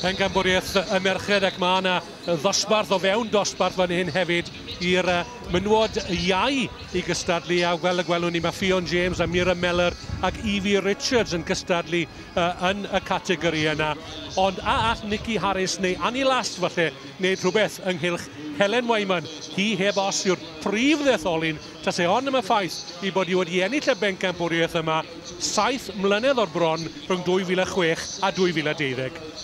Pencampwriaeth y merched ac mae yna ddosbarth o fewn dosbarth fan hyn hefyd i'r menywod iau i gystadlu a gwelwn ni mae Ffion James a Mira Meller ac Evie Richards yn gystadlu yn y categori yna. Ond all Nicky Harris neu Annie Last falle wneud rhywbeth ynghylch Helen Wyman. Hi heb os yw'r prif ddetholyn tas e on am y ffaith i bod i wedi ennill y bencampwriaeth yma 7 mlynedd o'r bron rhwng 2006 a 2012.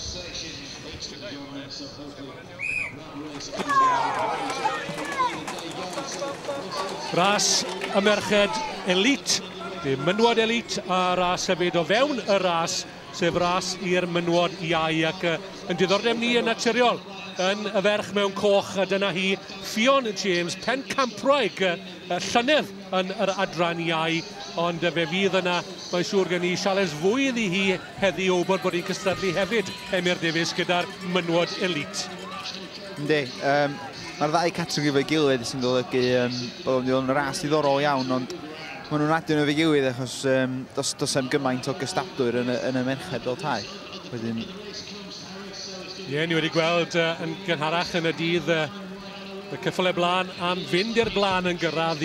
Ras y merched Elît, menywod Elît a ras hefyd o fewn y ras sef ras i'r menywod iau ac yn diddordeb ni yn naturiol yn y ferch mewn coch a dyna hi Ffion James, pencampwraig llynedd yn yr adran iau ond fe fydd yna mae'n siŵr gen i sialens fwy iddi hi heddi o bod hi'n cystadlu hefyd Emyr Davies gyda'r menywod Elît. Yndi, mae'r ddau categori fe'i gilydd sy'n golygu bod nhw'n ras diddorol iawn, ond maen nhw'n adyn nhw fe'i gilydd achos does am gymaint o gystadwyr yn y merched fel tai. Wedyn... Ie, ni wedi gweld yn gynharach yn y dydd y cyffle blaen am fynd i'r blaen yn gyrraedd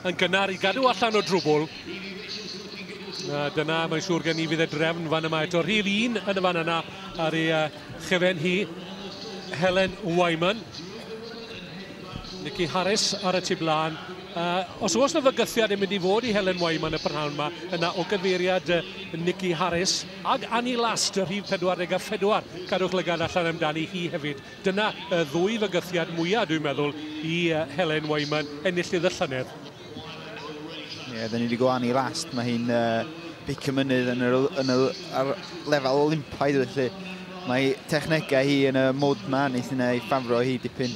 yn gynnar i gadw allan o drwbl. Dyna mae'n siŵr gen i fydd y drefn fan yma eto. Rhif 1 yn y fan yna ar ei chyfen hi. Helen Wyman, Nicky Harris ar y tu blaen. Os oes na fygythiad yn mynd i fod i Helen Wyman y prynhawn yma, yna o gyfeiriad Nicky Harris ag Annie Last, y rhif 44. Cadwch lygad allan amdani hi hefyd. Dyna y ddwy fygythiad mwyaf dwi'n meddwl i Helen Wyman enillydd y llynedd. Ie, dyn ni wedi gweld Annie Last. Mae hi'n bicio mynydd ar lefel Olympaidd felly. Mae technegau hi yn y mod ma wneud yna i ffafro hi dipyn.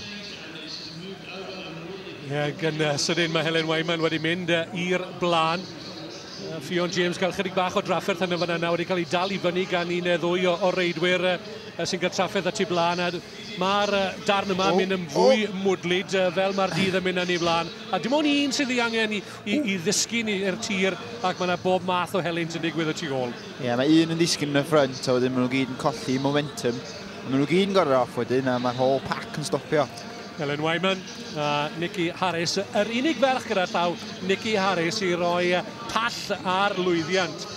Ie, gan sydyn mae Helen Wyman wedi mynd i'r blaen. Ffion James gael chydig bach o drafferth yn y fan yna wedi cael ei dal i fyny gan un neu ddwy o reidwyr sy'n cael trafferth at ei blaen. Mae'r darn yma mynd yn fwy mwdlyd fel mae'r dydd yn mynd yn ei blaen. A dim ond un sydd ei angen i ddysgu i'r tir ac mae yna bob math o Helen sy'n digwydd y tu ôl. Ie, mae un yn disgyn yn y ffrynt a wedyn maen nhw gyd yn colli momentum. Maen nhw gyd yn gorau off wedyn a mae'r whole pack yn stopio. Helen Wyman a Nicky Harris. Yr unig ferch gyda llaw Nicky Harris i roi pall ar lwyddiant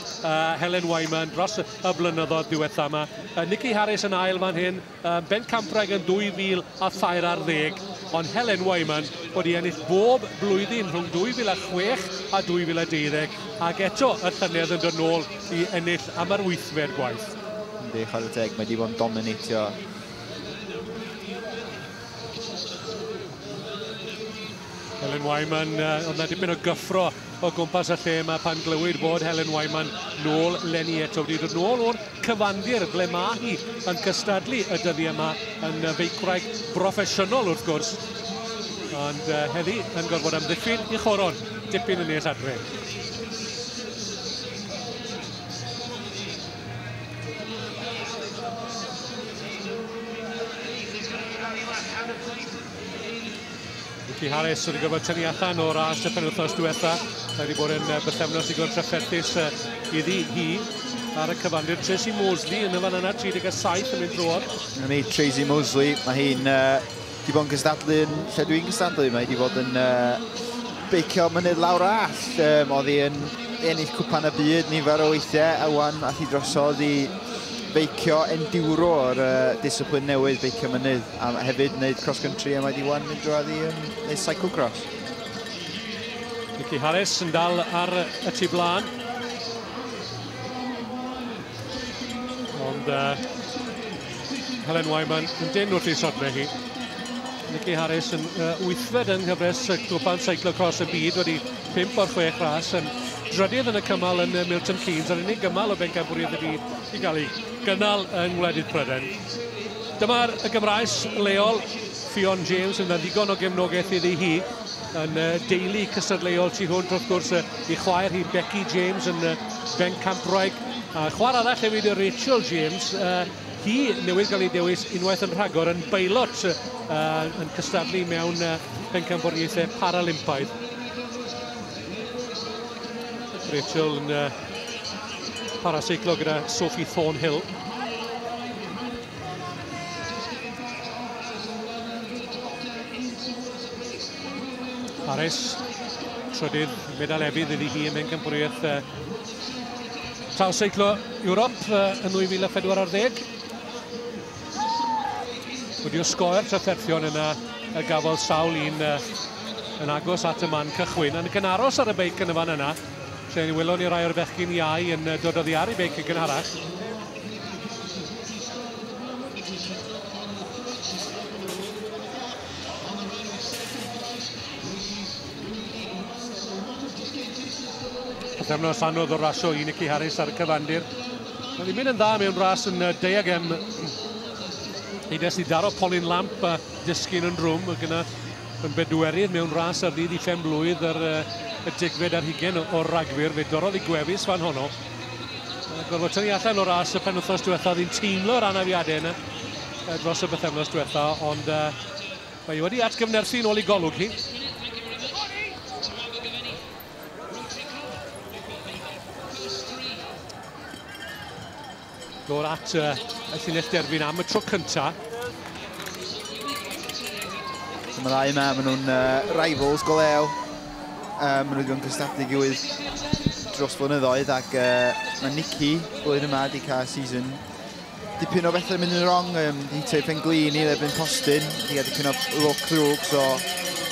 Helen Wyman dros y blynyddoedd diwetha yma. Nicky Harris yn ail fan hyn, bencampwraig yn 2010, ond Helen Wyman wedi ennill bob blwyddyn rhwng 2006 a 2012 ac eto y llynedd yn dod nôl i ennill am yr 8fed gwaith. Yndi, chwarae teg, mae wedi bod yn dominatio. Helen Wyman, oedd na dipyn o gyffro o gwmpas y lle yma pan glywyd bod Helen Wyman nôl leni eto. Wedi dod nôl o'r cyfandir ble mae hi yn cystadlu y dyddi yma yn feicwraig broffesiynol wrth gwrs. Ond heddi yn gorfod amddiffyn i choron dipyn yn nes adre. Nicky Harris wedi gorfod tynnu allan o ras y penwythnos diwetha. Wedi bod yn bythefnos digon trafferthus iddi hi ar y cyfandir. Tracy Mosley yn y fan yna, 37 yn mynd drwodd. Yna ni, Tracy Mosley. Mae hi'n wedi bod yn gystadlu yn lle dwi'n gystadlu. Mae wedi bod yn beicio mynydd lawr all. Oedd hi yn ennill cwpan y byd nifer o weithiau a wan ath hi drosodd i beicio enduro o'r disciplin newydd beicio mynydd a hefyd wneud cross-country a mae wedi wan mynd drwodd i Cyclocross. Nicky Harris yn dal ar y tu blaen. Ond Helen Wyman yn dyn wrth i sodle hi. Nicky Harris yn 8fed yn nghyfres Clwb Cyclocross y byd wedi 5 o'r 6 ras yn drydydd yn y cymal yn Milton Keynes a'r unig gymal o bencampwriaeth y byd i gael ei gynnal yng Ngwledydd Prydain. Dyma'r Gymraes leol Ffion James yn ddigon o gefnogaeth iddi hi yn deulu cystadleuol tu hwnt wrth gwrs i chwaer hi Becky James yn bencampwraig. Chwaer arall hefyd y Rachel James. Hi newydd gael ei dewis unwaith yn rhagor yn beilot yn cystadlu mewn bencampwriaethau Paralympaidd. Rachel yn paraseiclo gyda Sophie Thornhill. Harris, trydydd medal efydd iddi hi yn mynd campwriaeth Traws Seiclo Ewrop yn 2014. Wedi osgoi'r trafferthion yna y gafodd sawl un yn agos at y man cychwyn. Yn gynaros ar y beic yn y fan yna, lle ni welon ni rai o'r bechgyn iau yn dod oddi ar ei beic yn gynharach. Pythefnos anodd o'r rasio i Nicky Harris ar y cyfandir. Oedd hi'n mynd yn dda mewn ras yn diagem. Eides i daro polyn lamp a disgyn yn rwm gyda yn bedwerydd mewn ras ar ddydd i 5 blwydd ar y digfed ar 20 o'r ragfyr. Fe dorodd i gwefus fan honno. Gorfod tynnu allan o ras y penwythnos diwetha. Oedd hi'n teimlo'r anafiadau yna dros y bythefnos diwetha, ond mae hi wedi atgyfnerthu nôl i golwg hi. Dod at y llinell derbyn am y tro cynta. Mae ddau yma, maen nhw'n rivals go lew. Maen nhw wedi bod yn cystadlu gilydd dros flynyddoedd ac mae Nicky blwyddyn yma wedi cael season dipyn o bethau mynd yn wrong. Di teip yn glin i lebyn postyn, di gael dipyn o look ddrwg, so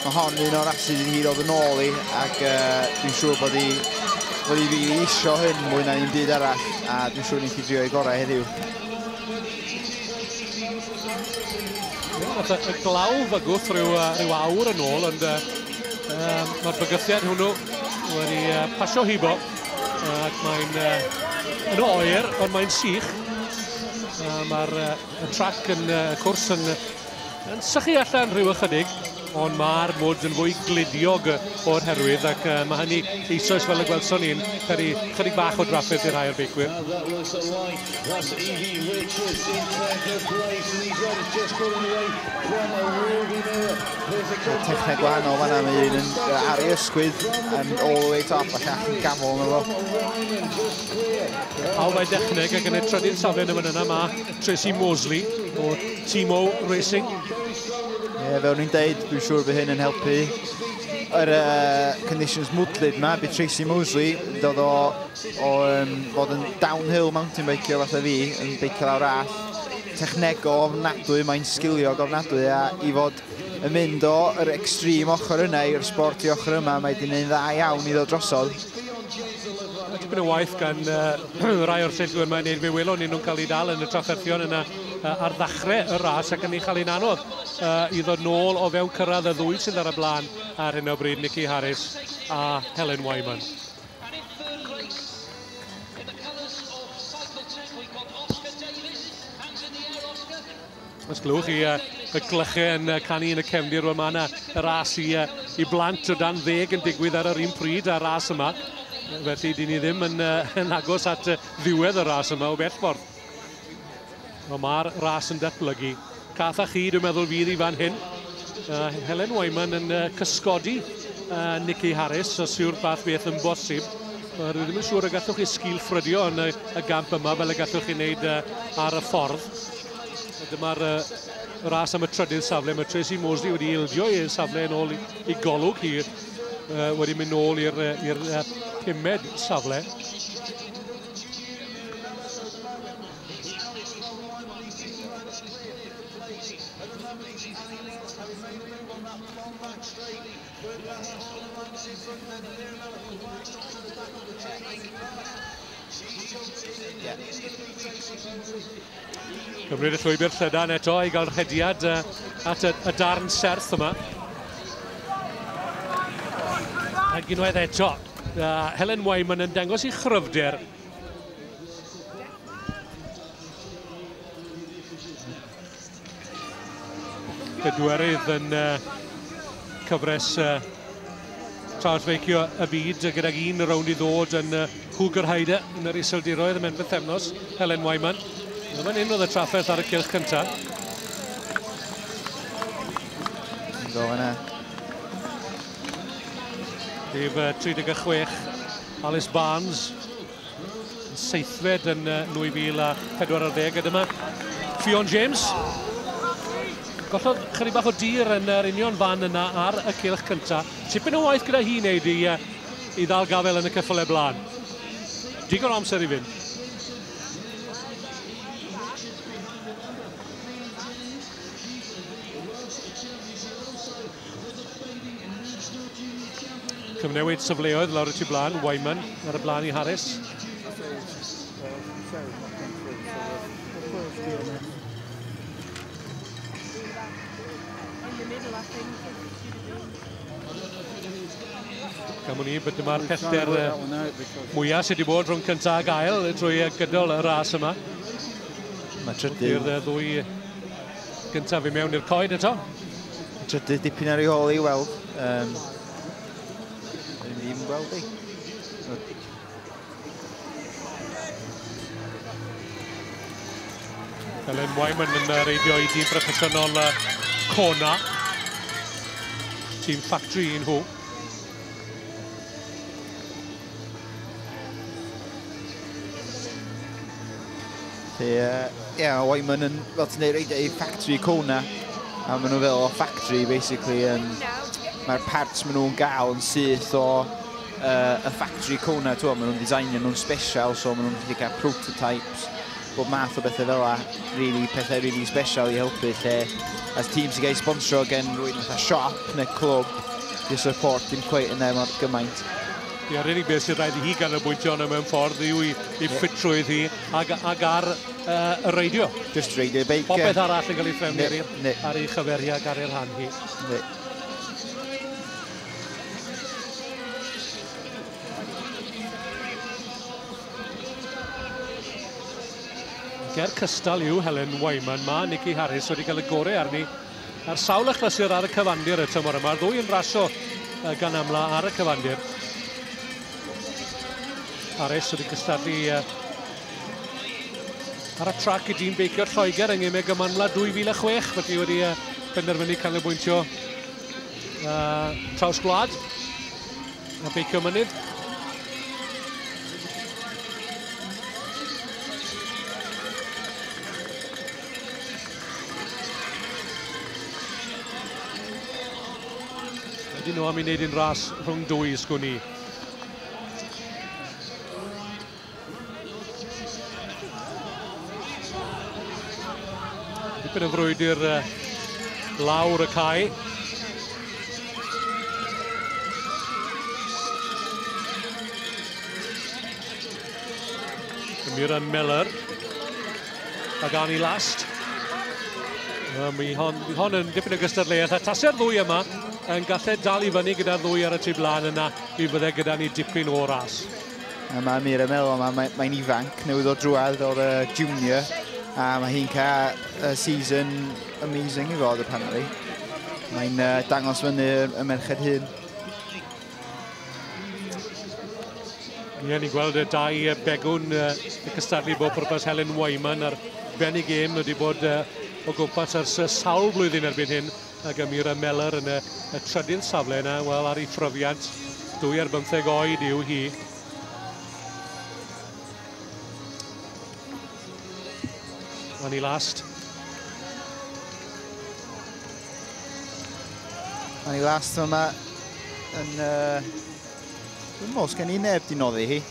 mae hon un o'r asid i hi ddod yn ôl i ac dwi'n siŵr bod hi fi isio hyn mwy na un byd arall, a dwi'n siŵr ni'n ffidrio i gorau heddiw. Nath y glaw fygwth rhyw awr yn ôl, ond mae'r bygythiad hwnnw wedi pasio hibo, ac mae'n oer, ond mae'n sych. Mae'r trac yn cwrs yn sychu allan rhyw ychydig, ond mae'r mwd yn fwy glidiog o'r herwydd, ac mae hynny eisoes fel y gwelson ni'n chydig bach o drafferth i'r rhai o'r beicwyr. Techneg gwahanol fan'na, mae un yn ar ei ysgwydd all the way top a llall yn gamol yn efo. Pawb a'i dechneg ac yn y trydydd safle yn y fan yna mae Tracy Mosley o Timo Racing. Fel ni'n deud, dwi'n siŵr bod hyn yn helpu yr conditions mwdlyd yma. Bydd Tracy Mosley dod o fod yn downhill mountain biker fatha fi, yn beicio lawr all. Technego ofnadwy, mae'n sgiliog ofnadwy, a i fod yn mynd o'r extreme ochr yna i'r sport i ochr yma, mae wedi gwneud dda iawn i ddod drosodd. Dipyn o waith gan rai o'r seillwyr yma yn neud fe welon ni nhw'n cael ei dal yn y trafferthion yna ar ddechrau y ras ac yn ei chael ei'n anodd i ddod nôl o fewn cyrraedd y ddwy sydd ar y blaen ar hyn o bryd, Nicky Harris a Helen Wyman. Os glwch chi y glychau yn canu yn y cefndir, wel mae yna y ras i blant o dan 10 yn digwydd ar yr un pryd a'r ras yma. Felly, dyn ni ddim yn agos at ddiwedd y ras yma o bell ffordd. Mae'r ras yn datblygu. Cath a chi, dwi'n meddwl fydd i fan hyn. Helen Wyman yn cysgodi Nicky Harris, os yw'r fath beth yn bosib. Rwy ddim yn siŵr y gallwch chi sgil ffrydio yn y gamp yma fel y gallwch chi wneud ar y ffordd. Dyma'r ras am y trydydd safle. Mae Tracy Mosley wedi ildio i'r safle yn ôl i golwg hi. Wedi mynd nôl i'r 5ed safle. Cymryd y llwybr llydan eto i gael rhediad at y darn serth yma. Ac unwaith eto, Helen Wyman yn dangos i chryfder. Pedwerydd yn cyfres Traws Seiclo y byd gydag un rownd i ddod yn hwgyrhaida yn yr iseldiroedd ym Mhen Bythefnos, Helen Wyman. Dyma un oedd y trafferth ar y cylch cyntaf. Go yna. Dyf 36, Alice Barnes, seithfed yn 2014. A dyma Ffion James. gollodd chydig bach o dir yn yr union fan yna ar y cylch cyntaf. Tipyn o waith gyda hi wneud i ddal gafel yn y cyffyle blaen. Digon o amser i fynd. Cyfnewid syfleoedd lawr y tu blaen, Wyman ar y blaen i Harris. Gam ni, bod dyma'r pellter mwyaf sydd wedi bod rhwng cyntaf ag ail drwy gydol y ras yma. Mae trydydd... I'r ddwy gyntaf i mewn i'r coed eto. Trydydd dipyn ar ei hôl i weld. Ddim gweld ei. Helen Wyman yn reidio i dîm proffesiynol Kona. Tîm Factory un nhw. Wyman yn fel ti'n neud reidio i Factory Kona. A maen nhw fel o factory, basically. Mae'r parts maen nhw'n gael yn syth o y Factory Kona. Maen nhw'n designio nhw'n special, so maen nhw'n gallu cael prototypes. Bob math o bethau fel la, pethau really special i helpu lle. As tîm sy'n gael sponsro gen rhywun fatha siop neu clwb, di support dim cweit yn mor gymaint. Yr unig beth sy'n rhaid i hi ganolbwyntio yna mewn ffordd yw i ffitrwydd hi ag ar y reidio. Just reidio beic. Popeth arall yn cael ei threfnu ar ei chyferiad ar ei rhan hi. Ger cystal yw Helen Wyman. Mae Nicky Harris wedi cael y gorau arni ar sawl achlysur ar y cyfandir y tymor yma. Ddwy yn rasio gan amla ar y cyfandir. Harris wedi cystadlu ar y trac i dîm beicio'r Lloegr yng Nghymeg Gymanla 2006. Felly wedi penderfynu canolbwyntio traws gwlad a beicio mynydd. Ydyn nhw am i wneud un ras rhwng dwy sgwn i. Dipyn o frwydr lawr y cae. Cymru'n Miller ag Annie Last. Mae hon yn dipyn o gystadleuaeth a tasau'r ddwy yma yn gallu dal i fyny gyda'r ddwy ar y tu blaen yna i fydde gyda ni dipyn o ras. Mae Mira Mel, mae'n ifanc, newydd o drwad o'r junior, a mae hi'n cael season amazing i fod apparently. Mae'n dangos fyny y merched hyn. Ie, ni'n gweld y dau begwn y cystadlu bod pwrpas Helen Wyman ar ben i gêm wedi bod o gwmpas ar sawl blwyddyn erbyn hyn ag Mira Miller yn y trydydd safle yna, wel ar ei phrofiad 2 ar 15 oed yw hi. Annie Last. Annie Last yma yn... Dwi'n mos gen i neb di noddi hi.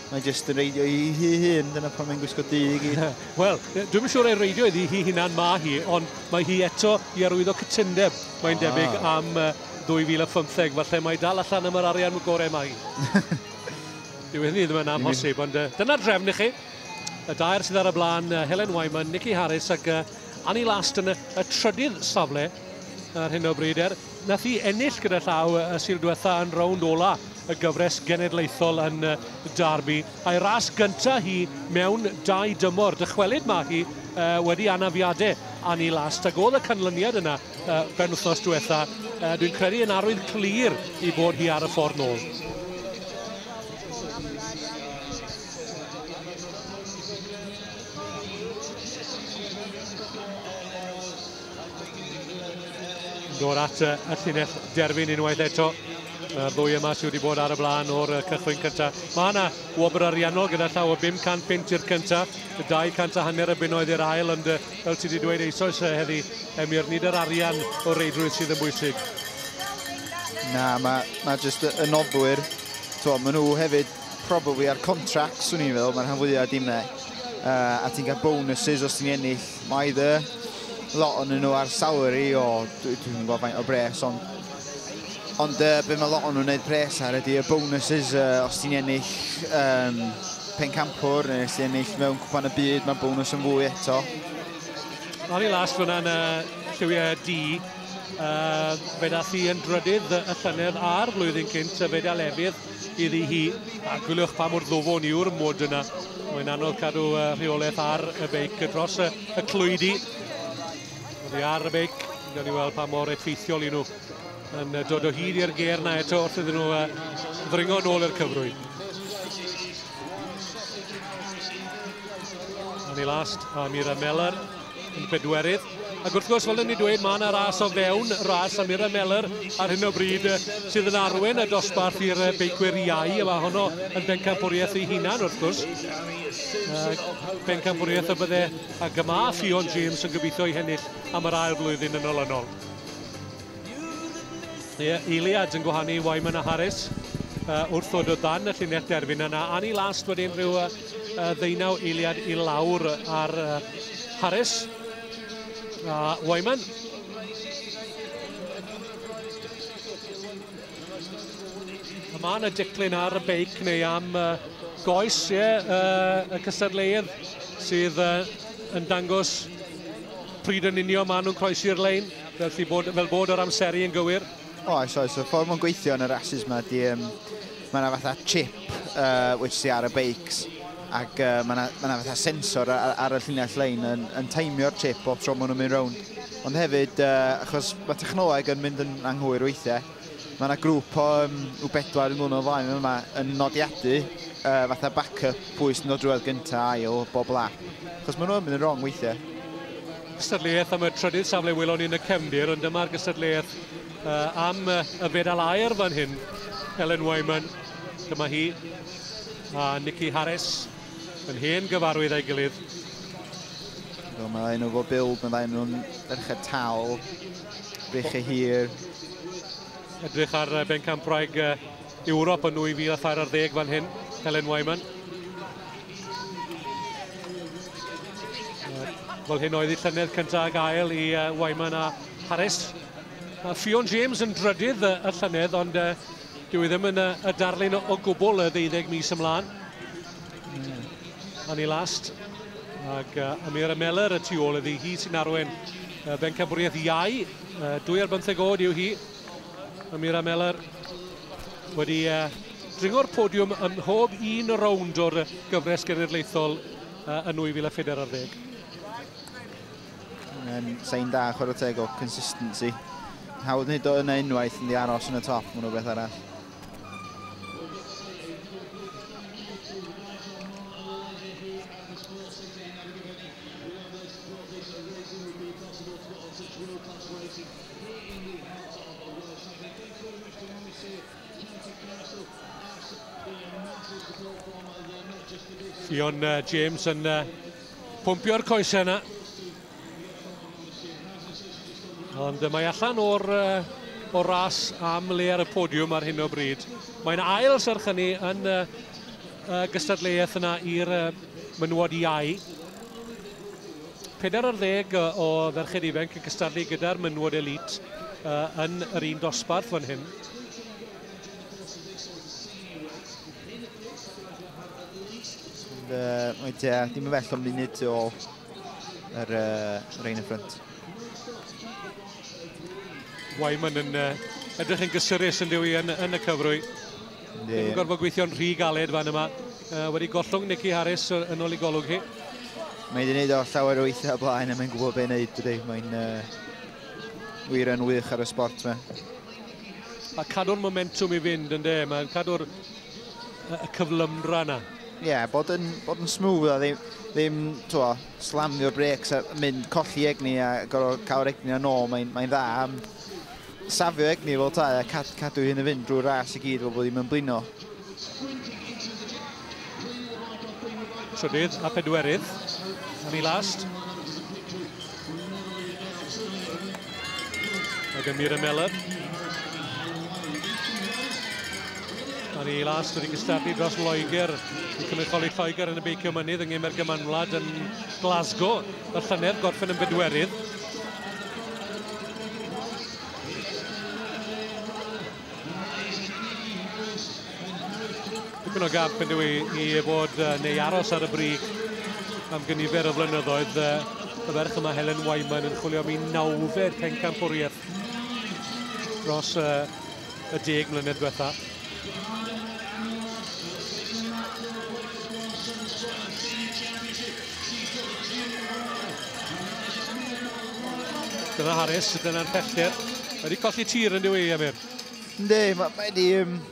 Mae jyst yn reidio i hi hyn, dyna pan mae'n gwisgo dig i. Wel, dwi'n siŵr ei reidio iddi hi hunan ma hi, ond mae hi eto i arwyddo cytundeb. Mae'n debyg am 2015, falle mae dal allan am yr arian gorau mae hi. Dwi'n ddim yn amhosib, ond dyna'r drefn i chi. Y dair sydd ar y blaen, Helen Wyman, Nicky Harris ac Annie Last yn y trydydd safle ar hyn o bryd. Nath hi ennill gyda llaw y Sul diwetha yn rownd ola y gyfres genedlaethol yn Derby. A'i ras gyntaf hi mewn 2 dymor. Dychwelyd ma hi wedi anafiadau Annie Last. Ac oedd y canlyniad yna ben wythnos diwetha. Dwi'n credu yn arwydd clir i bod hi ar y ffordd nôl. Dod at y llinell derfyn unwaith eto. Mae'r ddwy yma sydd wedi bod ar y blaen o'r cychwyn cyntaf. Mae yna wobr ariannol gyda llaw o 500 pint i'r cyntaf. 250 y bunnoedd i'r ail, ond fel ti wedi dweud eisoes heddi, Emyr, nid yr arian o reidrwydd sydd yn bwysig. Na, mae jyst y noddwyr. Maen nhw hefyd probably ar contracts, swn i'n feddwl, mae'r rhan fwyaf dimau. A ti'n cael bonuses os ti'n ennill. Mae lot o'n nhw ar salary o, dwi'n gwybod faint o bres, ond be mae lot o'n nhw'n gwneud pres ar ydy y bonuses os ti'n ennill pencampwr neu os ti'n ennill mewn cwpan y byd, mae bonus yn fwy eto. Ar ei last fyna'n lliwiau D, fe dath hi yn drydydd y llynedd a'r flwyddyn cynt, fe da lefydd iddi hi, a gwylwch pa mor ddofon yw'r mod yna. Mae'n anodd cadw rheolaeth ar y beic dros y Clwb. Oedd hi ar y beic, gawn ni weld pa mor effeithiol i nhw yn dod o hyd i'r ger na eto wrth iddyn nhw ddringo nôl i'r cyfrwyd. Yn ei last, Amira Meller yn bedwerydd. Ac wrth gwrs, fel ni dweud, mae yna ras o fewn, ras Amira Meller ar hyn o bryd sydd yn arwen y dosbarth i'r beicwyr iau, a mae honno yn bencampwriaeth ei hunan, wrth gwrs. Bencampwriaeth y bydde a gyma Ffion James yn gobeithio i hennill am yr ail blwyddyn yn olynol. Elît yn gwahanu Wyman a Harris wrth ddod o dan y llinell derfyn yna. Ani last wedyn rhyw 19 eiliad i lawr ar Harris a Wyman. Mae yna diclyn ar y beic neu am goes y cystadleuedd sydd yn dangos pryd yn union maen nhw'n croesi'r lein fel bod yr amseru yn gywir. Oes, y ffordd mae'n gweithio yn y rhasys yma ydy, mae yna fatha chip which sy ar y beics ac mae yna fatha sensor ar y llinell lein yn taimio'r chip bob tro maen nhw'n mynd rownd. Ond hefyd, achos mae technoleg yn mynd yn anghywir weithiau, mae yna grŵp o 4 yn mlynedd flaen yma yn nodiadu fatha backup pwy sy'n dod drwy'r gyntaf, ail, bob lap. Achos maen nhw'n mynd yn wrong weithiau. Gystadleuaeth am y trydydd safle welon ni yn y cefndir, ond dyma'r gystadleuaeth am y fedal aur fan hyn, Helen Wyman. Dyma hi a Nicky Harris yn hen gyfarwydd ei gilydd. Mae nhw fo build, mae nhw'n ddechrau tal, brechau hir. Edrych ar bencampraig Ewrop yn 2010 fan hyn, Helen Wyman. Fel hyn oedd ei llynedd cyntaf gael i Wyman a Harris. Ffion James yn drydydd y llynedd, ond dyw i ddim yn y darlun o gwbl y 12 mis ymlaen. Ani last. Ac Amira Meller y tu ôl iddi, hi sy'n arwen bencampwriaeth iau. 2 ar 15 oed yw hi. Amira Meller wedi dringo'r podiwm ym mhob un rownd o'r gyfres genedlaethol yn 2014. Sain da chwarae teg o consistency. Hawdd nid o yna unwaith yn di aros yn y top, maen nhw beth arall. Ffion James yn pwmpio'r coesau yna. Ond mae allan o'r ras am le ar y podiwm ar hyn o bryd. Mae'n ail serch hynny yn gystadleuaeth yna i'r menywod iau. 40 o ferched ifanc yn cystadlu gyda'r menywod Elît yn yr un dosbarth fan hyn. Dim yn bell o'n munud o yr ein y ffrynt. Wyman yn edrych yn gysurus yn dywi yn y cyfrwy. Ddim yn gorfod gweithio'n rhy galed fan yma. Wedi gollwng Nicky Harris yn ôl i golwg hi. Mae wedi gwneud o llawer o weithiau o blaen a mae'n gwybod be'n neud dydy. Mae'n wir yn wych ar y sport yma. A cadw'r momentum i fynd yn de. Mae'n cadw'r cyflymdra yna. Ie, bod yn smooth a ddim slamio'r breaks a mynd colli egni a gorfod cael egni yn ôl. Mae'n dda am safio egni fel ta a cadw hyn y fynd drwy'r ras i gyd fel bod hi'n blino. Trydydd a pedwerydd. Yn ei last. Ac Emyr Meller. Yn ei last wedi gystadlu dros Loegr. I cynrychioli Lloegr yn y beicio mynydd yng Nghymer Gymanwlad yn Glasgow. Y llynedd gorffen yn bedwerydd. Dipyn o gap yn dwi i fod neu aros ar y brig am gynifer o flynyddoedd. Y ferch yma Helen Wyman yn chwilio am ei nawfed pencampwriaeth dros y 10 mlynedd diwetha. Dyna Harris, dyna'r pellter. Wedi colli tir yn dwi, Emyr. Ynddi, mae wedi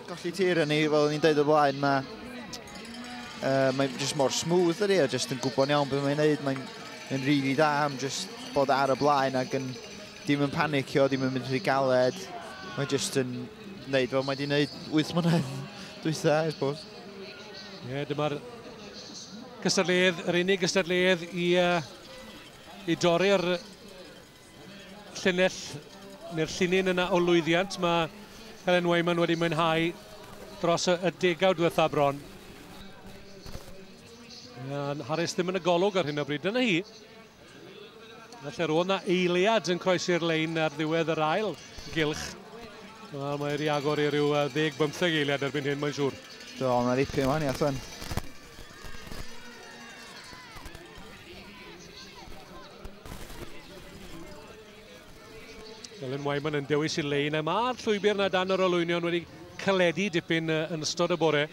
golli tir yn ni, fel ni'n dweud o blaen. Mae'n just mor smooth ydi, a just yn gwybod iawn beth mae'n neud. Mae'n rili da am just bod ar y blaen ac yn dim yn panicio, dim yn mynd rhy galed. Mae'n just yn neud fel mae wedi neud 8 mlynedd dwytha, I suppose. Ie, dyma'r gystadleuedd, yr unig gystadleuedd i dorri'r llinell neu'r llinyn yna o lwyddiant. Mae Helen Wyman wedi mwynhau dros y degawd diwetha bron. Harris ddim yn y golwg ar hyn o bryd. Dyna hi. Felly roedd yna eiliad yn croesi'r lein ar ddiwedd yr ail gylch. Wel, mae wedi agor i ryw 10-15 eiliad erbyn hyn, mae'n siŵr. Do, mae ddipyn wahaniaeth hwn. Helen Wyman yn dewis i'r lein. Mae'r llwybr na dan yr olwynion wedi caledu dipyn yn ystod y bore.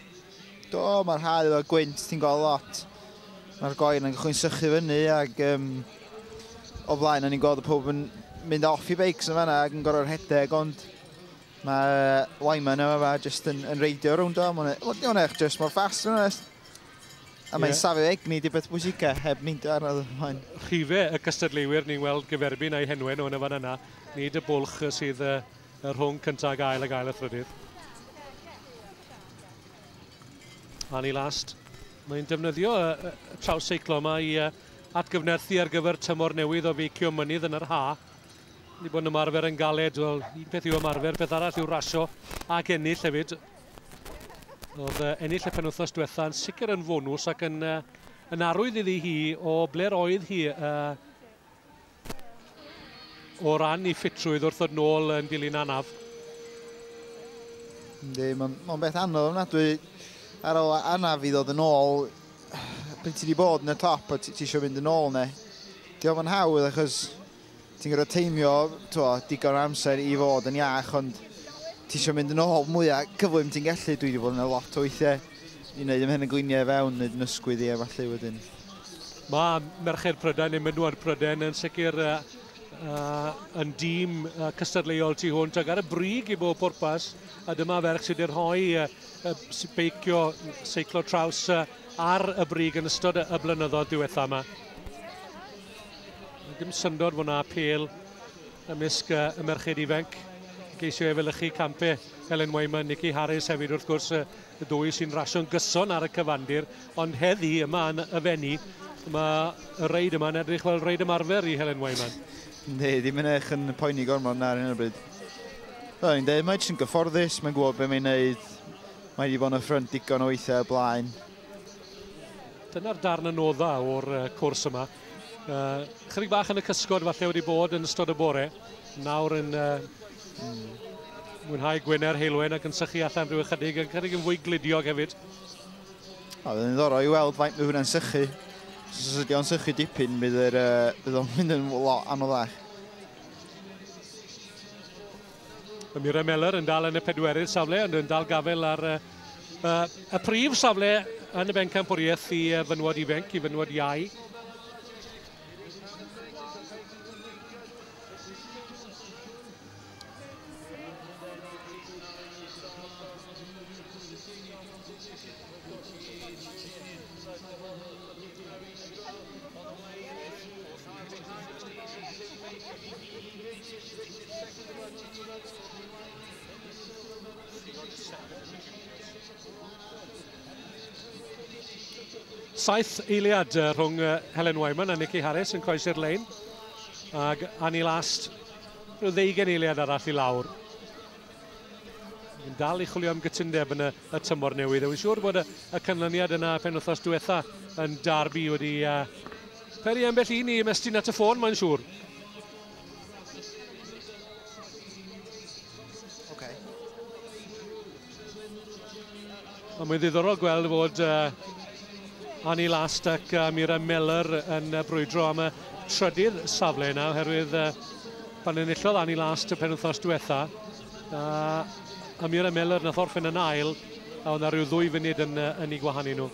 Do, mae'r hael efo gwynt, ti'n gweld lot. Mae'r goen yn gychwyn sychu fyny ac o blaen o'n i'n gweld y pob yn mynd off i beics yn fanna ac yn gorau'r rhedeg, ond mae Wyman yma jyst yn reidio rownd o. Mae'n eich jyst mor fast yn honest. A mae'n safio egni di beth bwysica heb mynd arno ymlaen. Rhife y cystadleuwyr ni'n gweld gyferbyn a'i henwen o'n y fan yna. Nid y bwlch sydd y rhwng cyntaf gael y thrydydd. Annie Last. Mae'n defnyddio y Traws Seiclo yma i atgyfnerthu ar gyfer tymor newydd o feicio mynydd yn yr ha. Ni bod yn ymarfer yn galed, wel, un peth yw ymarfer, peth arall yw rasio ac ennill hefyd. Oedd ennill y penwythnos diwetha yn sicr yn fonws ac yn arwydd iddi hi o ble oedd hi o ran i ffitrwydd wrth ddod nôl yn dilyn anaf. Ynddi, mae'n beth anodd ofnadwy ar ôl anaf i ddod yn ôl. Pryd ti wedi bod yn y top a ti eisiau mynd yn ôl neu. Diolch yn hawdd achos ti'n gorfod teimio digon amser i fod yn iach, ond ti eisiau mynd yn ôl mwyaf cyflym ti'n gallu. Dwi wedi bod yn y lot o weithiau i wneud ymhen y gliniau fewn, wneud yn ysgwydd i efallai wedyn. Mae merched Prydain, neu menywod Prydain yn sicr yn dîm cystadleuol tu hwnt ac ar y brig i bob pwrpas, a dyma ferch sydd wedi rhoi beicio seiclo traws ar y brig yn ystod y blynyddoedd diwetha yma. Dim syndod fod yna apel ymysg y merched ifanc. Geisio efelychu campau Helen Wyman, Nicky Harris hefyd wrth gwrs y dwy sy'n rasio'n gyson ar y cyfandir, ond heddi yma yn y fenni, mae y reid yma'n edrych fel reid ymarfer i Helen Wyman. Ne, ddim yn eich yn poeni gormod na ar hyn o bryd. Mae'n dweud, mae'n jyst yn gyfforddus, mae'n gwybod beth mae'n neud. Mae wedi bod yn y ffrynt digon o weithiau y blaen. Dyna'r darn anodda o'r cwrs yma. Chydig bach yn y cysgod falle wedi bod yn ystod y bore. Nawr yn mwynhau Gwener Heilwen ac yn sychu allan rhyw ychydig yn fwy glidiog hefyd. Bydd yn ddorol i weld faint mae hwnna'n sychu. Os ydy o'n sychu dipyn, bydd o'n mynd yn lot anoddach. Emyr Meller yn dal yn y pedwerydd safle, ond yn dal gafel ar y prif safle yn y bencampwriaeth i fynwod ifanc, i fynwod iau. Saith eiliad rhwng Helen Wyman a Nicky Harris yn croesi'r lein. Ag Annie Last, rhyw 20 eiliad arall I lawr. Yn dal I chwilio am gytundeb yn y tymor newydd. Wy'n siŵr bod y canlyniad yna penwythnos diwetha yn Derby wedi peri ambell un I ymestyn at y ffôn, mae'n siŵr. Mae'n ddiddorol gweld fod Annie Last ac Mira Miller yn brwydro am y trydydd safle yna, oherwydd pan enillodd Annie Last y penwythnos diwetha, a Mira Miller nath orffen yn ail, a oedd 'na rhyw 2 funud yn ei gwahanu nhw.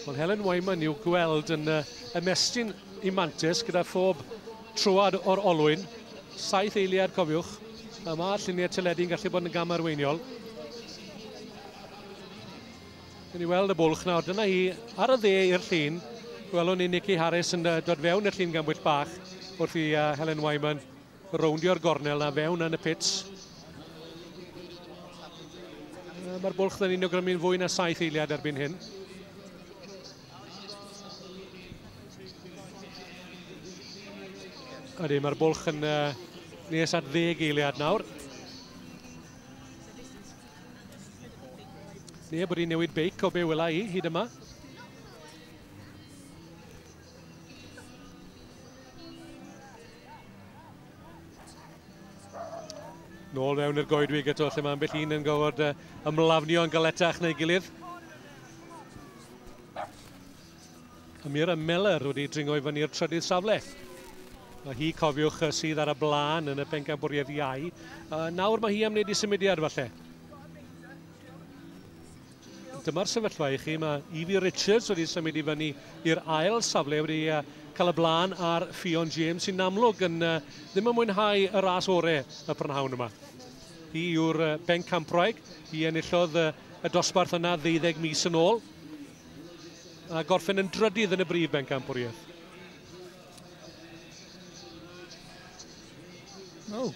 Wel, Helen Wyman i'w gweld yn ymestyn I mantis gyda phob trwad o'r olwyn. 7 eiliad, cofiwch. A mae'r lluniau teledu'n gallu bod yn gamarweiniol. Dyn ni weld y bwlch nawr. Dyna hi ar y dde i'r llun. Gwelwn ni Nicky Harris yn dod fewn i'r llun gambwyll bach wrth I Helen Wyman rowndio'r gornel na fewn yn y pits. Mae'r bwlch yn un o grymu'n fwy na 7 eiliad erbyn hyn. Ydy, mae'r bwlch yn nes at 10 eiliad nawr. Neb wedi newid beic o be wela I hyd yma. Nôl fewn i'r goedwig eto, lle mae ambell un yn gofod ymlafnio yn galetach neu gilydd. Mira Miller wedi dringo I fyny'r trydydd safle. A hi cofiwch sydd ar y blaen yn y pencampwriaeth iau. Nawr mae hi am wneud I symudiad falle. Dyma'r sefyllfa I chi, mae Evie Richards wedi symud I fyny i'r ail safle wedi cael y blaen ar Ffion James sy'n amlwg yn ddim yn mwynhau y ras orau y prynhawn yma. Hi yw'r bencamproeg, hi enillodd y dosbarth yna 12 mis yn ôl a gorffen yn drydydd yn y brif bencampwriaeth. Oh.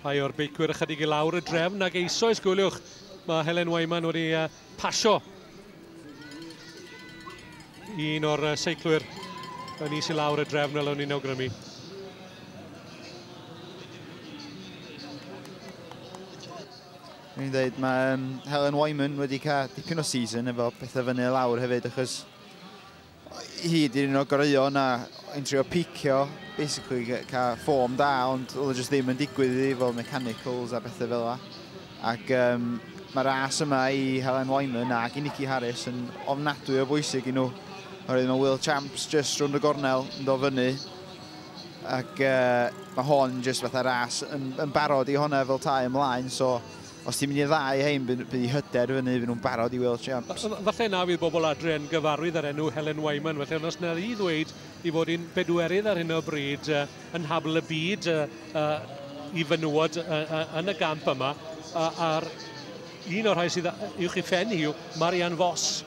Rhai o'r beicwyr ychydig I lawr y drefn ac eisoes gwyliwch. Mae Helen Wyman wedi pasio un o'r seiclwyr yn is I lawr y drefn fel o'n i'n awgrymu. Rwy'n dweud, mae Helen Wyman wedi cael dipyn o season efo pethau fyny lawr hefyd, achos hi di'r un o goreuon a yn trio picio, basically cael ffom da, ond oedd jyst ddim yn digwydd I fel mechanicals a bethau fel yna. Ac mae'r ras yma I Helen Wyman ac I Nicky Harris yn ofnadwy o bwysig I nhw. Oherwydd mae World Champs just rwnd y gornel yn dod fyny. Ac mae hon just fatha ras yn barod I honna fel tai ymlaen, so os ti'n mynd I ddau hein, bydd I hyder fyny, bydd nhw'n barod I World Champs. Falle na fydd bobl adre yn gyfarwydd ar enw Helen Wyman, felly os na I ddweud I fod hi'n bedwerydd ar hyn o bryd yn habl y byd I fenywod yn y gamp yma, a'r un o'r rhai sydd uwch I phen hi yw Marianne Vos.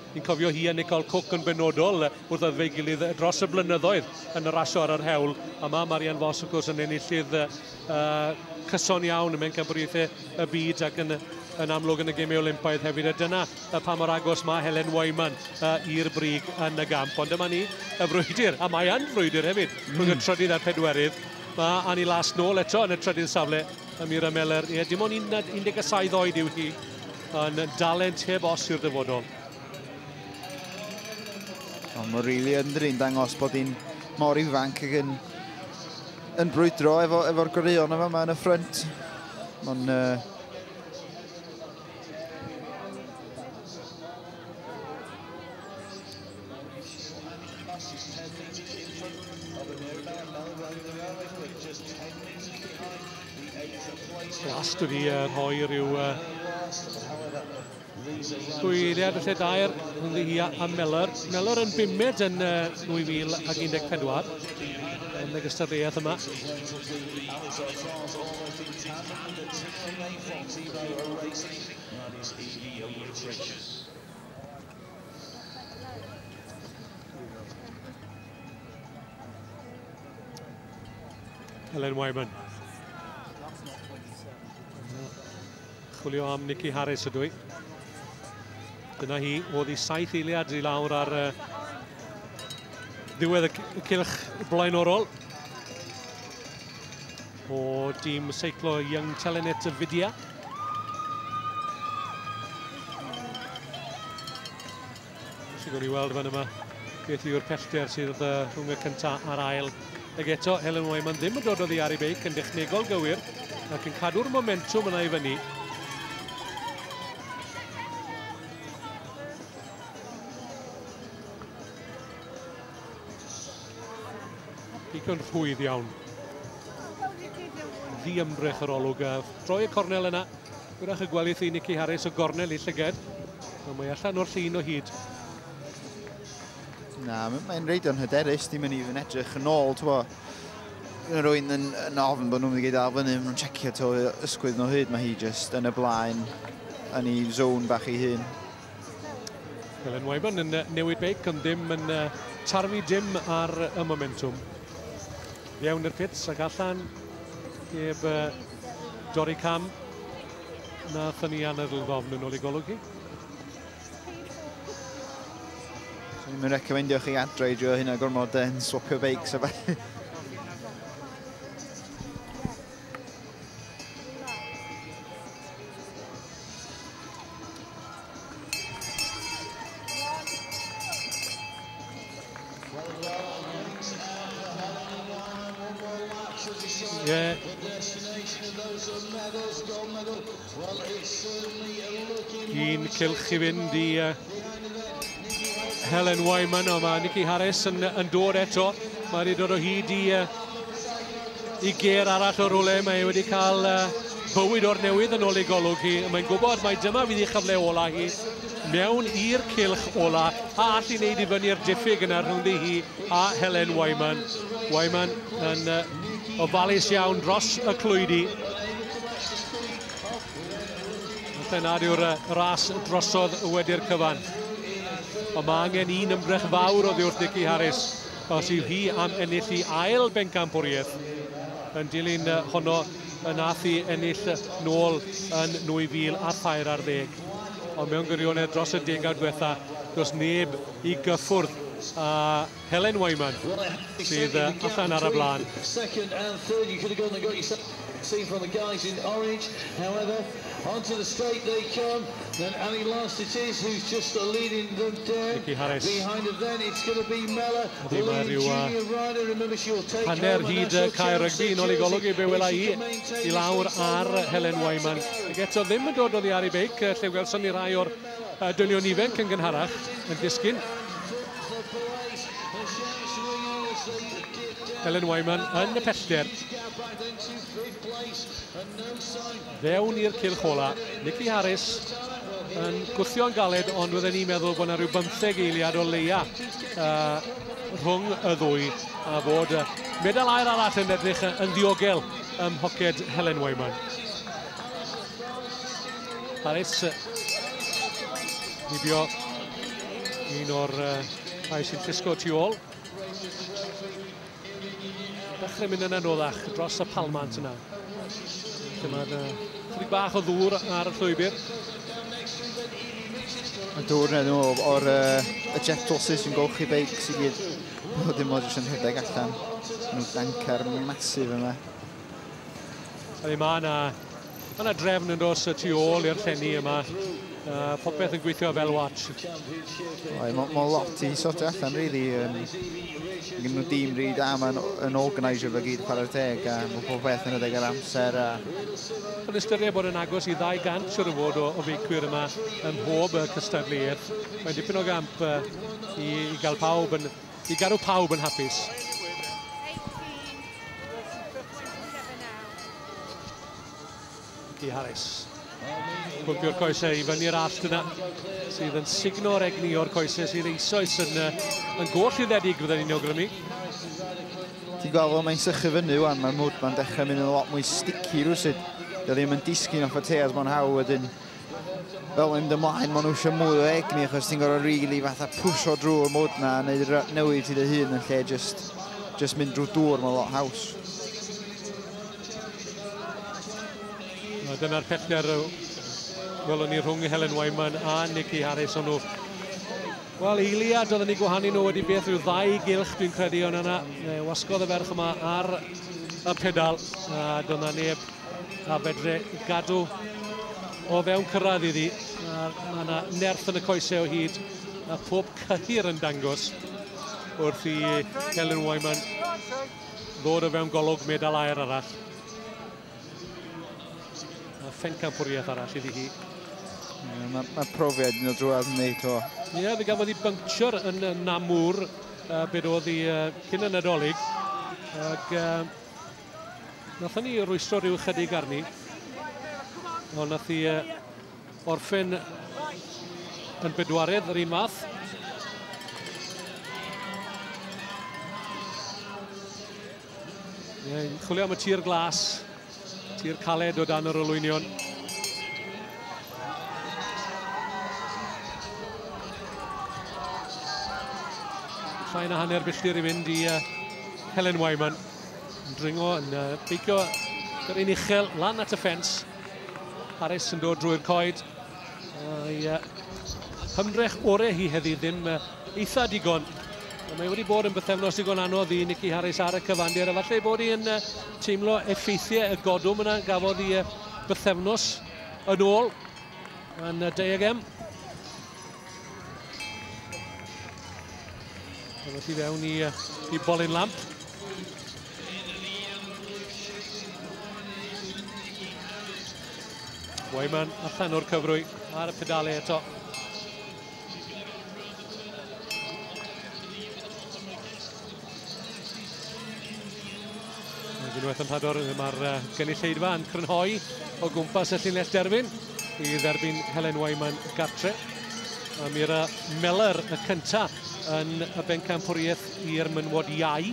Ni'n cofio hi a Nicole Cook yn benodol wrth oedd fe'i gilydd dros y blynyddoedd yn y rasio ar yr hewl. A mae Marianne Vos, wrth gwrs, yn enillydd cyson iawn yn mewncampwriaethau y byd ac yn amlwg yn y gemau Olympaidd hefyd. A dyna pa mor agos mae Helen Wyman i'r brig yn y gamp. Ond dyma ni y frwydr, a mae yn frwydr hefyd, rhwng y trydydd a'r pedwerydd. Mae Annie Last nôl eto yn y trydydd safle, a Mira Miller. Dim ond 17 oed yw hi, yn dalent heb os i'r dyfodol. Mae'n rili yn dangos bod hi'n mor ifanc ac yn brwydro efo'r goreuon yma yn y ffrynt. Mae'n Last wedi rhoi rhyw 2 eiliad y lle dair ynddi hi a Miller. Miller yn bumed yn 2014 yn y gystadleuaeth yma. Helen Wyman. Chwilio am Nicky Harris ydw i. Dyna hi, oedd i 7 eiliad i lawr ar ddiwedd y cylch blaenorol o dîm seiclo Young Telenet y Fidea. Gawn ni weld fan yma beth yw'r pellter sydd rhwng y cyntaf a'r ail. Ag eto, Helen Wyman ddim yn dod oddi ar ei beic yn dechnegol gywir ac yn cadw'r momentum yna i fyny. Beic yn rhwydd iawn. Ddi-ymdrech yr olwg. Troi y cornel yna. Gwyrach y gwelydd i Nicky Harris o gornel i llyged. Mae allan o'r llun o hyd. Na, mae'n reid o'n hyderus, dim yn even edrych yn ôl, rwy'n yn ofn bod nhw'n mynd i gyd ar fyny, nhw'n checio to ysgwydd nhw hyd, mae hi just yn y blaen, yn ei zone bach ei hun. Helen Wyman yn newid beic, ond ddim yn tarfu dim ar y momentum. Iawn i'r pits ac allan, heb dorri cam, na thynnu anadl ddofn yn ôl i golwg hi. Mae'n recomendio chi adre i drio hynna gormod yn swapio beics a beth. Un cylch i fynd i Helen Wyman, o mae Nicky Harris yn dod eto. Mae wedi dod o hyd i ger arall o'r rwle. Mae wedi cael bywyd o'r newydd yn ôl i golwg hi. Mae'n gwybod mai dyma fydd i chyfle ola hi. Mewn i'r cylch ola. A all i wneud i fyny'r diffyg yna rhwngddi hi a Helen Wyman. Wyman yn ofalus iawn dros y Clwb. Felly nad yw'r ras drosodd wedi'r cyfan. Ond mae angen un ymdrech fawr oddi wrth Nicky Harris os yw hi am ennill i ail bencampwriaeth yn dilyn honno yn ath i ennill nôl yn 2010. Ond mewn gwirionedd dros y degawd diwetha, does neb i gyffwrdd Helen Wyman sydd allan ar y blaen. Second and third, you could have gone and got yourself seen from the guys in orange. However, onto the straight they come. Then Elît last it is, who's just leading them down. Behind them then, it's going to be Mella. The junior rider, remember she'll take hanner hyd cael rygbi yn ôl i golwg i be wela i lawr ar Helen Wyman. Ac eto ddim yn dod oddi ar ei beic, lle welson ni rai o'r dynion ifanc yn gynharach yn disgyn. Helen Wyman yn y pellter. Fewn i'r cylch ola. Nicky Harris yn gwthio'n galed, ond wydden ni'n meddwl bod yna rhyw 15 eiliad o leia rhwng y ddwy a bod medal air arall yn edrych yn ddiogel ym mhoced Helen Wyman. Harris nibio un o'r rhai sy'n llusgo tu ôl. Dechrau mynd yn anoddach dros y palmant yna. Dyma'n chydig bach o ddŵr ar y llwybr. Y dŵr nhw o'r jet tosses yn golchi beics i gyd. Dim ond jyst yn rhedeg allan. Nhw'n dancar masif yma. Mae yna drefn yn dos tu ôl i'r llenni yma. Popeth yn gweithio fel watch. Mae lot i sortio allan, rili. Gyn nhw dîm rili da, mae'n organisio fe gyd chwarae'r teg, a mae popeth yn edrych ar amser. Yn ystyried bod yn agos i 200 siwr o fod o feicwyr yma ym mhob cystadleuaeth. Mae'n dipyn o gamp i gael pawb yn, i gadw pawb yn hapus. Nicky Harris. Pwmpio'r coesau i fyny'r allt yna, sydd yn signo'r egni o'r coesau sydd eisoes yn goll-iddedig fydden ni'n awgrymu. Ti'n gweld fel mae'n sychu fyny wan, mae'r mwdma'n dechrau mynd yn lot mwy sticky rwysyd. Dio ddim yn disgyn off y teas mo'n haw wedyn. Fel mae'n mynd ymlaen, maen nhw eisiau mwy o egni, achos ti'n gorau rili fatha pwysio drwy'r mwdna a wneud newid i dy hun yn lle just mynd drwy dŵr, mae'n lot haws. Dyna'r pellter Welwn ni rhwng Helen Wyman a Nicky Harris o'n nhw. Wel, eiliad oedden ni gwahanu nhw wedi beth rhyw 2 gylch dwi'n credu o'n yna. Wasgodd y ferch yma ar y pedal. A doedd na neb a fedre gadw o fewn cyrraedd iddi. Mae yna nerth yn y coesau o hyd. A pob cyhir yn dangos wrth i Helen Wyman ddod o fewn golwg medal air arall. A phencampwriaeth arall iddi hi. Mae profiad yn o drwad yn neud o. Ie, fe gafodd ei buncture yn Namwr, beth oedd hi cyn y Nadolig. Ac nathon ni rwystro rhyw chydig arni. Ond nath hi orffen yn bedwaredd yr un math. Chwilio am y tir glas, tir caled o dan yr olwynion. Llai na hanner belltir i fynd i Helen Wyman. Yn dringo, yn beicio yr un uchel lan at y ffens. Harris yn dod drwy'r coed. Hymdrech orau hi heddi ddim eitha digon. Mae wedi bod yn bythefnos digon anodd i Nicky Harris ar y cyfandir. A falle bod hi'n teimlo effeithiau y godwm yna. Gafodd hi bythefnos yn ôl yn Diegem. Felly fewn i bolyn lamp. Wyman allan o'r cyfrwy ar y pedalau eto. Unwaith yn rhador, mae'r gynulleidfa yn crynhoi o gwmpas y llinell derbyn i dderbyn Helen Wyman gartre. A Mira Meller y cyntaf yn y bencampwriaeth i'r mynwod iau.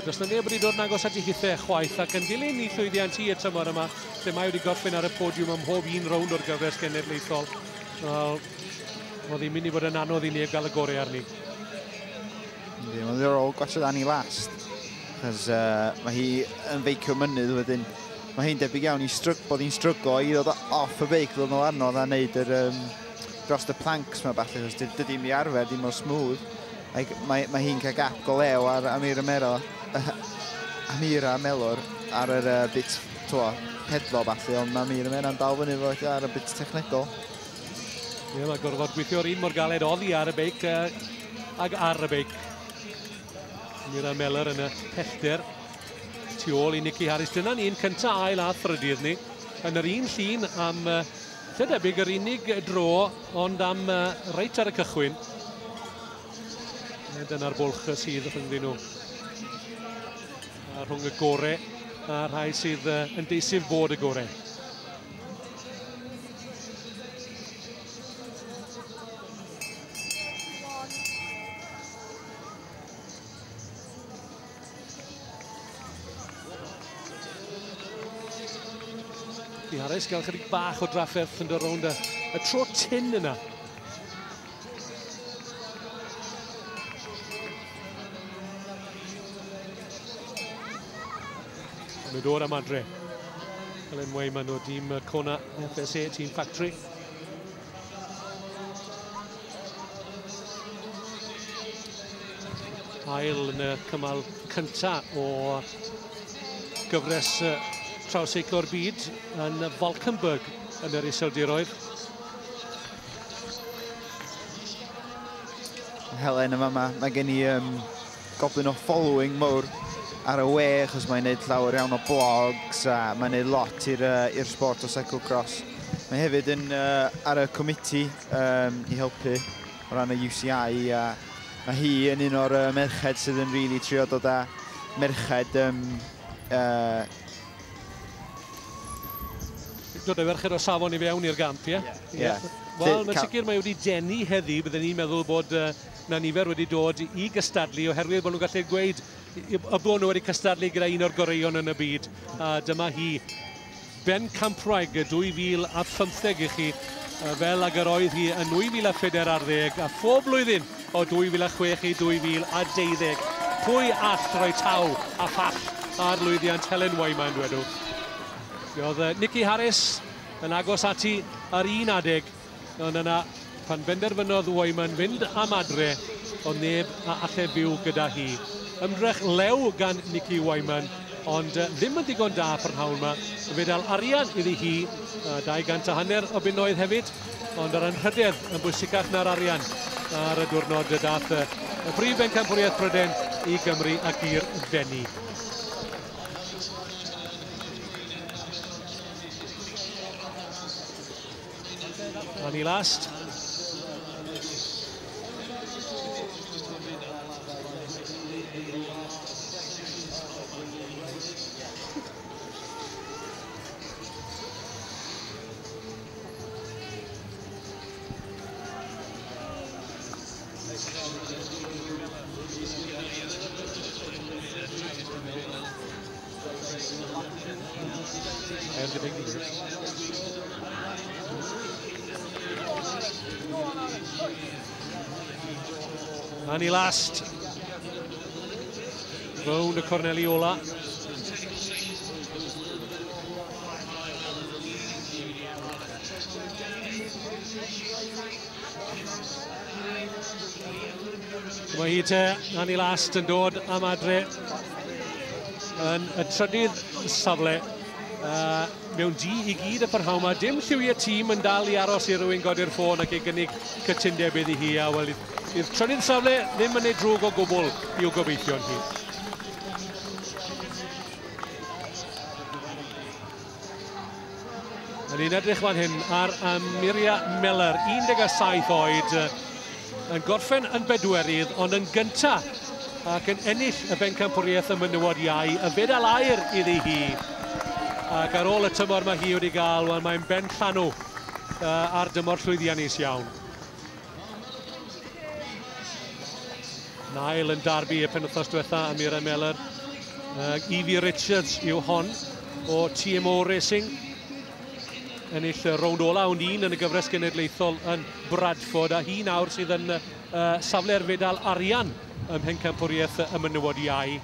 Does na neb wedi dod yn agos at ei hithau chwaith ac yn dilyn i llwyddiant i y tymor yma, lle mae wedi gorffen ar y podiwm am mhob un rownd o'r gyfres genedlaethol. Oedd hi'n mynd i fod yn anodd i neb gael y gorau arni. Mae'n ddiddorol gwatsiad Annie Last, achos mae hi yn feicio mynydd wedyn. Mae hi'n debyg iawn bod hi'n stryglo i ddod off y beic, ddod nhw arno a wneud yr dros y planks mae falle, achos dydy mi arfer dim o smooth. Mae hi'n cael gap go lew ar Amira Mellor ar yr bit pedlo falle, ond mae Amira Mellor'n dal fyny fo ar y bit technegol. Ie, mae gorfod gweithio'r un mor galed oddi ar y beic ag ar y beic. Amira Mellor yn y pellter tu ôl i Nicky Harris. Dyna'n un cyntaf ail a thrydydd ni. Yn yr un llun am lle debyg yr unig dro, ond am reit ar y cychwyn. Dyna'r bwlch sydd rhyngddyn nhw. A rhwng y gorau a rhai sydd yn deisif bod y gorau. Harris gael chydig bach o drafferth yn dod rownd y tro tin yna. Mae'n dod am adre. Helen Wyman o dîm Kona FSA Team Factory. Ail yn y cymal cyntaf o gyfres Traws Seiclo'r byd yn Valkenburg yn yr Iseldiroedd. Helen yma, mae gen i goblin o following mawr ar y we, achos mae'n gwneud llawer iawn o blogs a mae'n gwneud lot i'r sport o cyclocross. Mae hefyd yn ar y committee i helpu o ran y UCI a mae hi yn un o'r merched sydd yn really trio dod â merched dod â ferched o safon i fewn i'r gamp, ie? Wel, mae'n sicr mae wedi denu heddi, byddwn ni'n meddwl bod na nifer wedi dod i gystadlu oherwydd bod nhw'n gallu gweud y bod nhw wedi cystadlu gyda un o'r goreion yn y byd. A dyma hi, Ben Campraig, 2015 i chi, fel ag yr oedd hi yn 2014 a phob blwyddyn o 2006 i 2012. Pwy all roi taw a ffall ar lwyddiant Helen Wyman, dwedwch. Oedd Nicky Harris yn agos ati ar un adeg, ond yna pan benderfynodd Wyman fynd am adre, ond neb a allai byw gyda hi. Ymdrech lew gan Nicky Wyman, ond ddim yn ddigon da prynhawn yma. Fe dal arian iddi hi, 250 o bunnoedd hefyd, ond yr anrhydedd yn bwysicach na'r arian ar y diwrnod y dath y brif bencampwriaeth Pryden i Gymru ac i'r fenni. Annie last. Annie last. Rownd y corneli ola. Mae hi te, Annie last yn dod am adre yn y trydydd safle. Mewn di i gyd y parhawn yma. Dim lliwiau tîm yn dal i aros i rywun godi'r ffôn ac ei gynnig cytundeb iddi hi. A wel, i'r trydydd safle ddim yn ei drwg o gwbl i'w gobeithio'n hi. Yn un edrych fan hyn ar Miria Miller, 17 oed, yn gorffen yn bedwerydd, ond yn gyntaf ac yn ennill y bencampwriaeth y menywod iau, y fedal aur iddi hi. Ac ar ôl y tymor mae hi wedi gael, wel, mae'n ben llanw ar dymor llwyddiannus iawn. Nail yn darbu y penwythnos diwetha am Miria Miller. Evie Richards yw hon o TMO Racing. Ennill y rownd ola ond un yn y gyfres genedlaethol yn Bradford, a hi nawr sydd yn safle'r fedal arian ym mhencampwriaeth y menywod iau.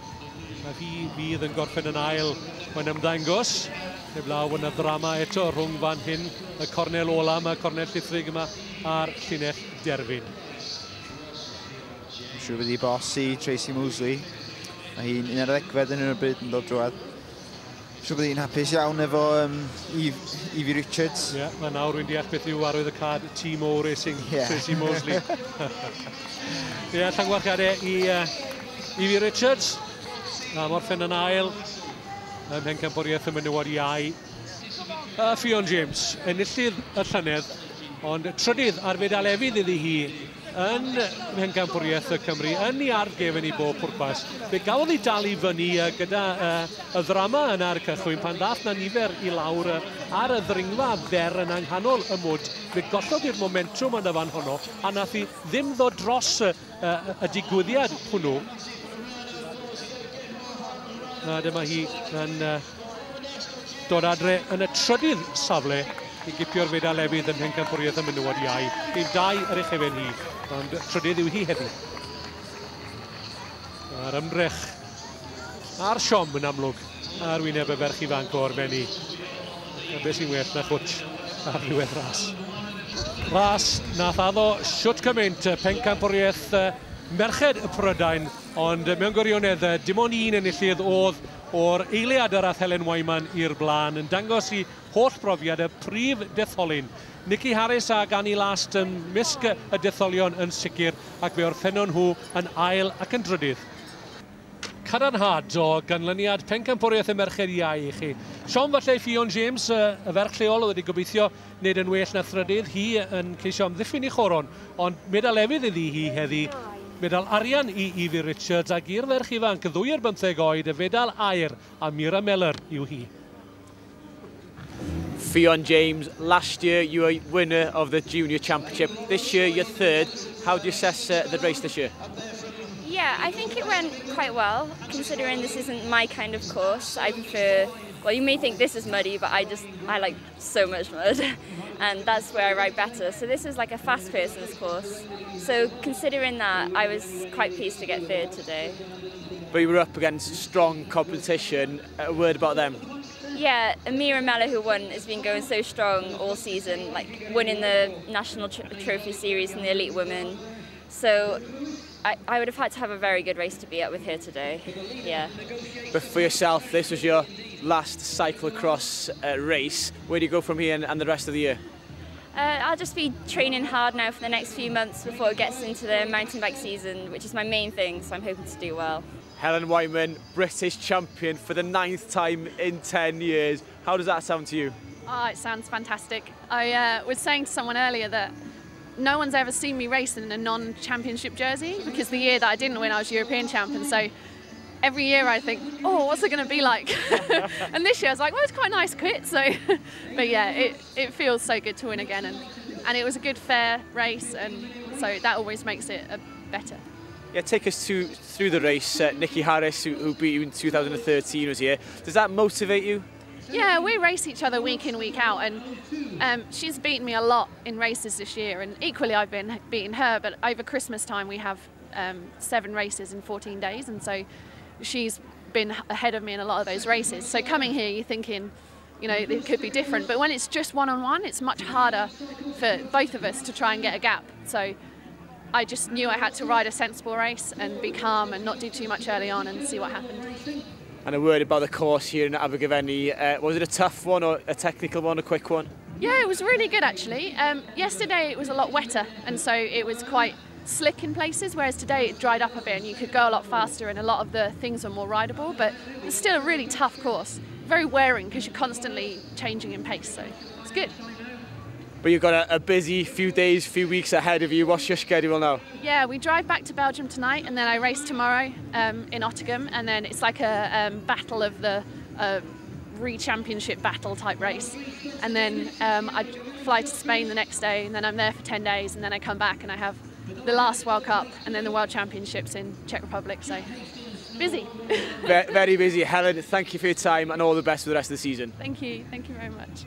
A fi fydd yn gorffen yn ail mae'n ymddangos. Heblaw yn y ddrama eto rhwng fan hyn, y cornel ola yma, cornel llithrig yma a'r llinell derfyn. Siwr wedi bosi Tracy Mosley. Mae hi'n 11 yn y bryd yn dod drwad. Siwr bod hi'n hapus iawn efo Evie Richards. Ie, mae nawr rwy'n deall beth yw arwydd y cad TMO Racing, Tracy Mosley. Ie, llangwarchiadau i Evie Richards. A morffen yn ail ym mhencampwriaeth y menywod iau. Ffion James, enillydd y llynedd, ond trydydd ar fedal efydd iddi hi yn mhencampwriaeth y Cymru, yn ei argefen i bob pwrpas. Fe gafodd ei dal i fyny gyda y ddrama yna ar y cychwyn, pan ddath na nifer i lawr ar y ddringfa fer yn anghanol y mwd. Fe gollodd i'r momentum yn y fan honno, a nath hi ddim ddod dros y digwyddiad hwnnw. A dyma hi yn dod adre yn y trydydd safle i gipio'r fedal efydd yn mhencampwriaeth y menywod iau. Dim 2 ar ei chefen hi, ond trydydd yw hi heddi. A'r ymdrech a'r siom yn amlwg ar wyneb y ferch ifanc o'r fenni. A beth sy'n well na chwtch ar ddiwedd ras. Ras nath addo siwt cymaint pencampwriaeth merched y Prydain, ond mewn gwirionedd dim ond un enillydd oedd o'r eiliad ar ath Helen Wyman i'r blaen, yn dangos i holl brofiad y prif detholyn. Nicky Harris a Annie Last yn misg y detholion yn sicr, ac fe orffennon nhw yn ail ac yn drydydd. Cadarnhad o ganlyniad pencampwriaeth y merched iau i chi. Siom falle Ffion James, y ferch lleol, wedi gobeithio wneud yn well na thrydydd. Hi yn ceisio amddiffyn i choron, ond medal efydd iddi hi heddi. Medal arian i Evie Richards ac i'r ferch ifanc, 2 ar 15 oed, y fedal aur a Miria Miller yw hi. Ffion James, last year you were winner of the Junior Championship. This year you're third. How do you assess the race this year? Yeah, I think it went quite well, considering this isn't my kind of course. I prefer, well, you may think this is muddy, but I like so much mud, and that's where I ride better. So this is like a fast person's course. So considering that, I was quite pleased to get third today. But you were up against strong competition. A word about them? Yeah, Amira Mella, who won, has been going so strong all season, like winning the National Trophy Series and the Elite Women. So I would have had to have a very good race to be up with here today. Yeah. But for yourself, this was your last cyclocross race. Where do you go from here and the rest of the year? I'll just be training hard now for the next few months before it gets into the mountain bike season, which is my main thing, so I'm hoping to do well. Helen Wyman, British champion for the 9th time in 10 years. How does that sound to you? Oh, it sounds fantastic. I was saying to someone earlier that no one's ever seen me race in a non-championship jersey, because the year that I didn't win, I was European champion. So every year I think, oh, what's it going to be like? And this year I was like, well, it's quite a nice kit. So, but yeah, it feels so good to win again. And it was a good, fair race. And so that always makes it better. Yeah, take us through the race. Nikki Harris, who beat you in 2013, was here. Does that motivate you? Yeah, we race each other week in, week out, and she's beaten me a lot in races this year, and equally I've been beating her, but over Christmas time we have 7 races in 14 days, and so she's been ahead of me in a lot of those races. So coming here, you're thinking, you know, it could be different, but when it's just one-on-one, it's much harder for both of us to try and get a gap. So I just knew I had to ride a sensible race and be calm and not do too much early on and see what happened. And a word about the course here in Abergavenny. Was it a tough one, or a technical one, a quick one? Yeah, it was really good actually. Yesterday it was a lot wetter, and so it was quite slick in places, whereas today it dried up a bit and you could go a lot faster and a lot of the things were more rideable, but it's still a really tough course. Very wearing because you're constantly changing in pace, so it's good. But you've got a busy few days, few weeks ahead of you. What's your schedule now? Yeah, we drive back to Belgium tonight, and then I race tomorrow in Otterdam, and then it's like a battle of the re-championship battle type race. And then I fly to Spain the next day, and then I'm there for 10 days, and then I come back and I have the last World Cup and then the World Championships in Czech Republic, so busy. Very busy. Helen, thank you for your time and all the best for the rest of the season. Thank you very much.